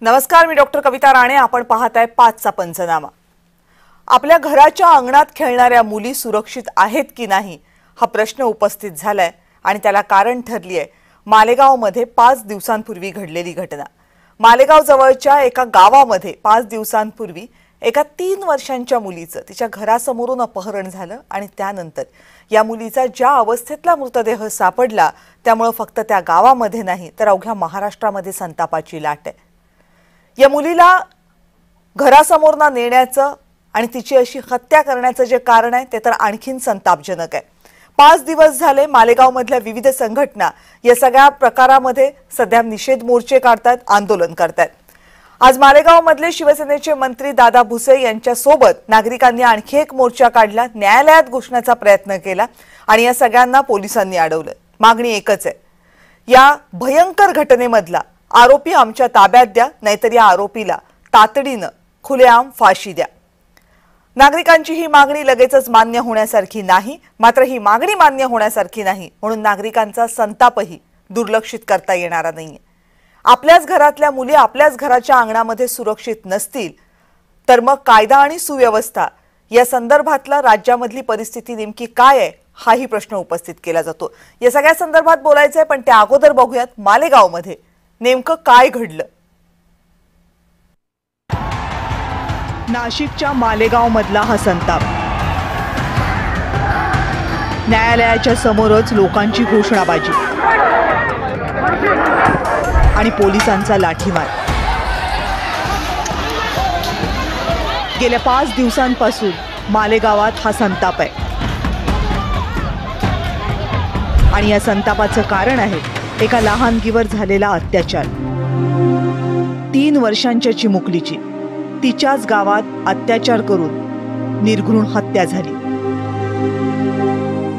नमस्कार, मी डॉक्टर कविता राणे. आपण पाहताय 5चा पंचनामा. आपल्या घराच्या अंगणात खेळणाऱ्या मुली सुरक्षित आहेत की नाही हा प्रश्न उपस्थित झालाय आणि त्याला कारण ठरली आहे मालेगावमध्ये 5 दिवसांपूर्वी घडलेली घटना. मालेगाव जवळच्या एका गावामध्ये 5 दिवसांपूर्वी एका 3 वर्षांच्या मुलीचं तिच्या घरासमोरून अपहरण झालं आणि त्यानंतर या मुलीचा ज्या अवस्थेतला मृतदेह सापडला त्यामुळे फक्त त्या गावामध्ये नाही तर अवघ्या महाराष्ट्रामध्ये संतापाची लाट आहे. या मुलीला घरासमोरना नेण्याचं आणि तिची अशी हत्या करण्याचं जे कारण आहे ते तर आणखीन संतापजनक आहे. 5 दिवस झाले मालेगावमधल्या विविध संघटना या सगळ्या प्रकारामध्ये सध्या निषेध मोर्चे काढतात, आंदोलन करतात. आज मालेगावमधले शिवसेनेचे मंत्री दादा भुसे यांच्या सोबत नागरिकांनी आणखी एक मोर्चा काढला, न्यायालयात घुसण्याचा प्रयत्न केला आणि या सगळ्यांना पोलिसांनी अडवलं. मागणी एकच आहे, या भयंकर घटनेमधला आरोपी आमच्या ताब्यात द्या, नाहीतर या आरोपीला तातडीनं खुलेआम फाशी द्या. नागरिकांची ही मागणी लगेचच मान्य होण्यासारखी नाही, मात्र ही मागणी मान्य होण्यासारखी नाही म्हणून नागरिकांचा संतापही दुर्लक्षित करता येणारा नाहीये. आपल्याच घरातल्या मुली आपल्याच घराच्या अंगणामध्ये सुरक्षित नसतील तर मग कायदा आणि सुव्यवस्था या संदर्भातला राज्यामधली परिस्थिती नेमकी काय आहे हाही प्रश्न उपस्थित केला जातो. या सगळ्या संदर्भात बोलायचं आहे, पण त्या अगोदर बघूयात मालेगावमध्ये नेमकं काय घडलं. नाशिकच्या मालेगाव मधला हा संताप. न्यायालयाच्या समोरच लोकांची घोषणाबाजी आणि पोलिसांचा लाठीमार. गेल्या 5 दिवसांपासून मालेगावात हा संताप आहे आणि या संतापाचं कारण आहे एका लहानगीवर झालेला अत्याचार. 3 वर्षांच्या चिमुकलीची तिच्याच गावात अत्याचार करून निर्घृण हत्या झाली.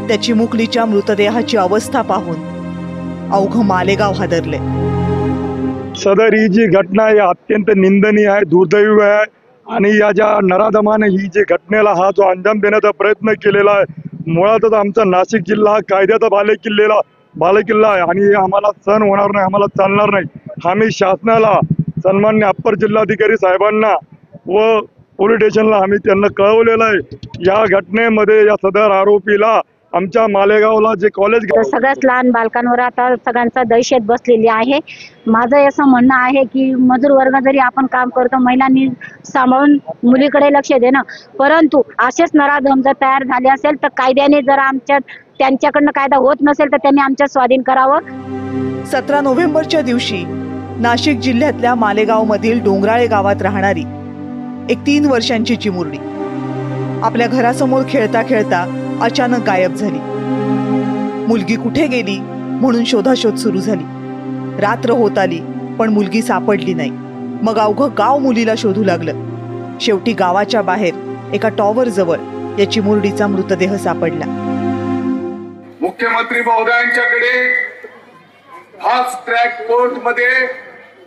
त्या चिमुकलीच्या मृतदेहाची अवस्था पाहून अवघं मालेगाव हादरले. सदर ही जी घटना आहे अत्यंत निंदनीय आहे, दुर्दैवी आहे आणि या ज्या नराधमाने ही जी घटनेला हा जो अंजाम देण्याचा प्रयत्न केलेला आहे, मुळातच आमचा नाशिक जिल्हा हा कायद्याचा बालेकिल्ला आहे आणि हे आम्हाला सहन होणार नाही, आम्हाला चालणार नाही. आम्ही शासनाला, सन्मान्य अप्पर जिल्हाधिकारी साहेबांना व पोलीस स्टेशनला आम्ही त्यांना कळवलेलं आहे. या घटनेमध्ये या सदर आरोपीला आमच्या मालेगावला जे कॉलेज सगळ्याच लहान बालकांवर आता सगळ्यांचा दहशत बसलेली आहे. माझं असं म्हणणं आहे की मजूर वर्ग जरी आपण काम करतो, महिलांनी सांभाळून मुलीकडे लक्ष देणं, परंतु असेच नराधम जर तयार झाले असेल तर कायद्याने जर त्यांच्याकडनं कायदा होत नसेल तर त्यांनी आमच्या स्वाधीन करावं. 17 नोव्हेंबरच्या दिवशी नाशिक जिल्ह्यातल्या मालेगाव मधील डोंगराळे गावात राहणारी एक 3 वर्षांची चिमुरडी आपल्या घरासमोर खेळता खेळता अचानक गायब झाली. मुलगी कुठे गेली म्हणून शोधाशोध सुरू झाली. रात्र होत आली पण मुलगी सापडली नाही. मग अवघं गाव मुलीला शोधू लागलं. शेवटी गावाच्या बाहेर एका टॉवर जवळ या चिमुरडीचा मृतदेह सापडला. मुख्यमंत्री महोदयांच्याकडे फास्ट ट्रॅक कोर्ट मध्ये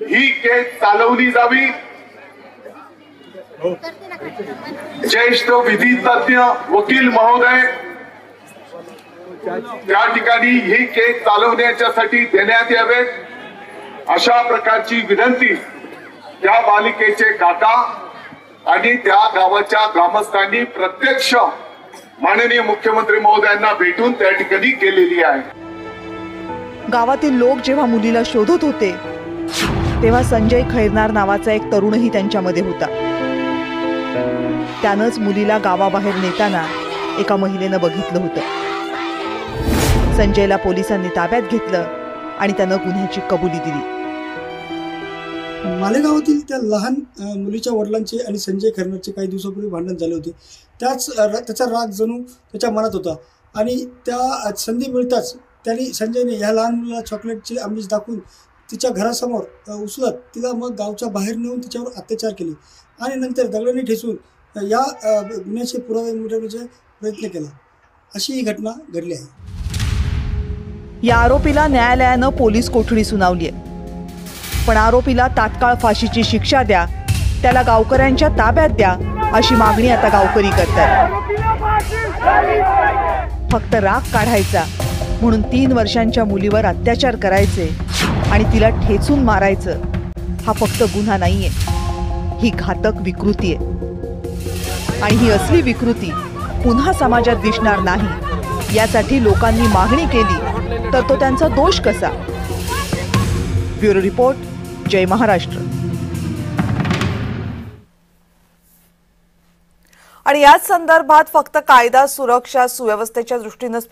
ही केस चालवली जावी. ज्येष्ठ विधी तज्ञ वकील महोदय त्या ठिकाणी ही केस चालवण्यासाठी देण्यात यावेत अशा प्रकारची विनंती त्या बालिकेचे काका आणि त्या गावाच्या ग्रामस्थांनी प्रत्यक्ष माननीय मुख्यमंत्री महोदयांना भेटून त्या ठिकाणी केलेली आहे. गावातील लोक जेव्हा मुलीला शोधत होते तेव्हा संजय खैरनार नावाचा एक तरुणही त्यांच्यामध्ये होता. त्यानंच मुलीला गावाबाहेर नेताना एका महिलेनं बघितलं होतं. संजयला पोलिसांनी ताब्यात घेतलं आणि त्यानं गुन्ह्याची कबुली दिली. मालेगावातील त्या लहान मुलीच्या वडिलांचे आणि संजय खैरनारचे काही दिवसापूर्वी भांडण झाले होते. त्याचा राग जणू त्याच्या मनात होता आणि त्या संधी मिळताच संजयने ह्या लहान मुलीला चॉकलेटचे आमिष दाखवून तिच्या घरासमोर उचलत तिला मग गावच्या बाहेर नेऊन तिच्यावर अत्याचार केले आणि नंतर दगडाने ठेचून या गुन्ह्याचे पुरावे मिळवण्याचा प्रयत्न केला. अशी ही घटना घडली आहे. या आरोपीला न्यायालयानं पोलीस कोठडी सुनावली आहे, पण आरोपीला तात्काळ फाशीची शिक्षा द्या, त्याला गावकऱ्यांच्या ताब्यात द्या अशी मागणी आता गावकरी करतात. फक्त राग काढायचा म्हणून 3 वर्षांच्या मुलीवर अत्याचार करायचे आणि तिला ठेचून मारायचं हा फक्त गुन्हा नाहीये, ही घातक विकृती आहे. आणि ही असली विकृती पुन्हा समाजात दिसणार नाही यासाठी लोकांनी मागणी केली तर तो त्यांचा दोष कसा? ब्युरो रिपोर्ट, जय महाराष्ट्र. आणि याच संदर्भात फक्त कायदा सुरक्षा सुव्यवस्थेच्या दृष्टीनेच